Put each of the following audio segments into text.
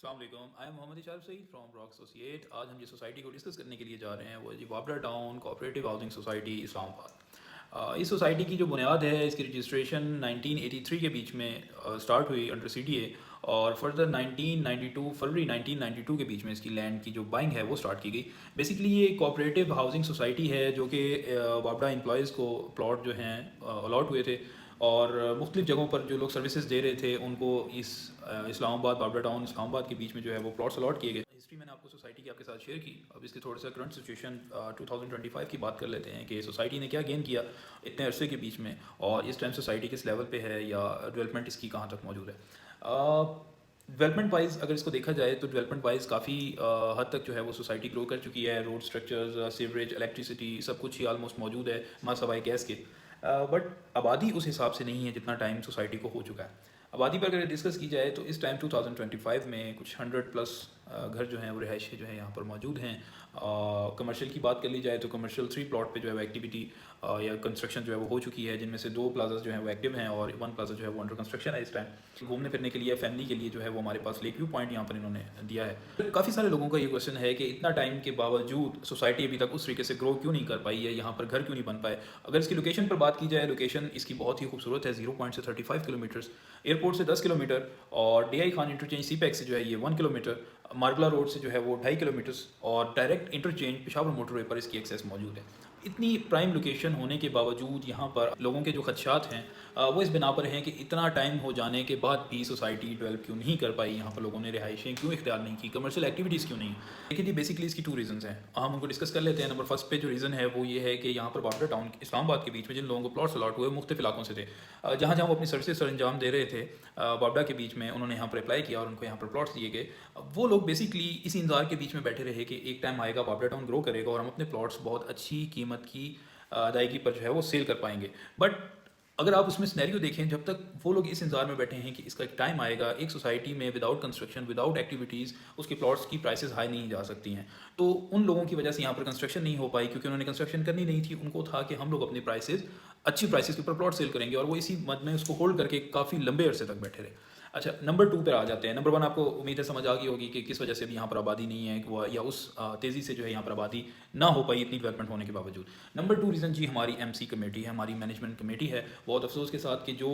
अस्सलाम वालेकुम, I am Mohammad Isharaf Saeed from Rock Associate. आज हम जिस सोसाइटी को डिस्कस करने के लिए जा रहे हैं वो है जी वापडा town cooperative housing society Islamabad. इस सोसाइटी की जो बुनियाद है इसकी रजिस्ट्रेशन 1983 के बीच में स्टार्ट हुई अंडर सीडीए और फर्दर 1992 फरवरी 1992 के बीच में इसकी लैंड की जो बाइंग है वो स्टार्ट की गई। बेसिकली ये कोऑपरेटिव हाउसिंग सोसाइटी है जो कि वापडा एम्प्लॉयज़ को प्लॉट जो हैं अलॉट हुए थे और मुख्तलिफ़ जगहों पर जो लोग सर्विसेज दे रहे थे उनको इस इस्लामाबाद बाबरा टाउन इस्लामाबाद के बीच में जो है वो प्लॉट्स अलॉट किए गए। हिस्ट्री मैंने आपको सोसाइटी की आपके साथ शेयर की। अब इसके थोड़ा सा करंट सिचुएशन 2025 की बात कर लेते हैं कि सोसाइटी ने क्या गेन किया इतने अरसे के बीच में और इस टाइम सोसाइटी किस लेवल पे है या डेवलपमेंट इसकी कहाँ तक मौजूद है। डेवलपमेंट वाइज अगर इसको देखा जाए तो डेवलपमेंट वाइज काफ़ी हद तक जो है वो सोसाइटी ग्रो कर चुकी है। रोड स्ट्रक्चर्स, सीवरेज, इलेक्ट्रिसिटी सब कुछ ही ऑलमोस्ट मौजूद है मा सवाए गैस के। बट आबादी उस हिसाब से नहीं है जितना टाइम सोसाइटी को हो चुका है। आबादी पर अगर डिस्कस की जाए तो इस टाइम 2025 में कुछ 100 प्लस घर जो हैं वो रिहायशी जो है यहाँ पर मौजूद हैं। कमर्शियल की बात कर ली जाए तो कमर्शियल 3 प्लॉट पे जो है वो एक्टिविटी या कंस्ट्रक्शन जो है वो हो चुकी है, जिनमें से 2 प्लाजा जो है वो एक्टिव हैं और 1 प्लाजा जो है वो अंडर कंस्ट्रक्शन है इस टाइम। घूमने फिरने के लिए फैमिली के लिए जो है वो हमारे पास लेक व्यू पॉइंट यहाँ पर इन्होंने दिया है। काफ़ी सारे लोगों का ये क्वेश्चन है कि इतना टाइम के बावजूद सोसाइटी अभी तक उस तरीके से ग्रो क्यों नहीं कर पाई है, यहाँ पर घर क्यों नहीं बन पाए। अगर इसकी लोकेशन पर बात की जाए, लोकेशन इसकी बहुत ही खूबसूरत है। 0 पॉइंट से 35 किलोमीटर्स, एयरपोर्ट से 10 किलोमीटर और D I Khan interchange CPEC से जो है ये 1 किलोमीटर, मार्बला रोड से जो है वो 2.5 किलोमीटर्स और डायरेक्ट इंटरचेंज पेशावर मोटरवे पर इसकी एक्सेस मौजूद है। इतनी प्राइम लोकेशन होने के बावजूद यहाँ पर लोगों के जो खदशात हैं वो इस बिना पर हैं कि इतना टाइम हो जाने के बाद भी सोसाइटी डेवलप क्यों नहीं कर पाई, यहाँ पर लोगों ने रिहाइशें क्यों इख्तियार नहीं की, कमर्शियल एक्टिविटीज़ क्यों नहीं। देखिए जी, बेसिकली इसकी 2 रीज़न्स हैं, हम उनको डिस्कस कर लेते हैं। नंबर फर्स्ट पे जो रीज़न है वो ये है कि यहाँ पर वापडा टाउन इस्लामाबाद के बीच में जिन लोगों को प्लॉट्स अलॉट हुए मुख्तलिफ इलाकों से थे, जहाँ जहाँ वो अपनी सर्विसेज सर अंजाम दे रहे थे वापडा के बीच में, उन्होंने यहाँ पर अप्लाई किया और उनको यहाँ पर प्लॉट्स दिए गए। वो लोग बेसिकली इसी इंतजार के बीच में बैठे रहे कि एक टाइम आएगा वापडा टाउन ग्रो करेगा और हम अपने प्लॉट्स बहुत अच्छी कीमत की अदायगी पर जो है वो सेल कर पाएंगे। बट अगर आप उसमें सिनेरियो देखें, जब तक वो लोग इस इंतजार में बैठे हैं कि इसका एक टाइम आएगा, एक सोसाइटी में विदाउट कंस्ट्रक्शन विदाउट एक्टिविटीज़ उसके प्लॉट्स की प्राइसेस हाई नहीं जा सकती हैं। तो उन लोगों की वजह से यहाँ पर कंस्ट्रक्शन नहीं हो पाई क्योंकि उन्होंने कंस्ट्रक्शन करनी नहीं थी। उनको था कि हम लोग अपने प्राइसेस अच्छी प्राइसेस के ऊपर प्लॉट सेल करेंगे और वो इसी मद में उसको होल्ड करके काफ़ी लंबे अरसे तक बैठे रहे। अच्छा, नंबर 2 पर आ जाते हैं। नंबर 1 आपको उम्मीद है समझ आ गई होगी कि किस वजह से भी यहाँ पर आबादी नहीं है वो या उस तेज़ी से जो है यहाँ पर आबादी ना हो पाई इतनी डेवलपमेंट होने के बावजूद। नंबर 2 रीज़न जी हमारी एमसी कमेटी है, हमारी मैनेजमेंट कमेटी है। बहुत अफसोस के साथ कि जो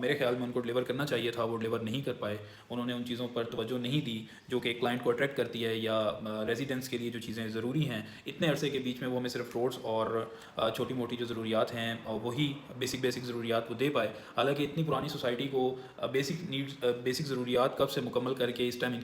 मेरे ख्याल में उनको डिलीवर करना चाहिए था वो डिलीवर नहीं कर पाए। उन्होंने उन चीज़ों पर तवज्जो नहीं दी जो कि क्लाइंट को अट्रैक्ट करती है या रेजिडेंट्स के लिए जो चीज़ें ज़रूरी हैं। इतने अरसे के बीच में वो हमें सिर्फ रोड्स और छोटी मोटी जो ज़रूरियात हैं और वही बेसिक ज़रूरियात वो दे पाए। हालाँकि इतनी पुरानी सोसाइटी को बेसिक नीड्स बेसिक ज़रूरियात कब से मुकम्मल करके इस टाइम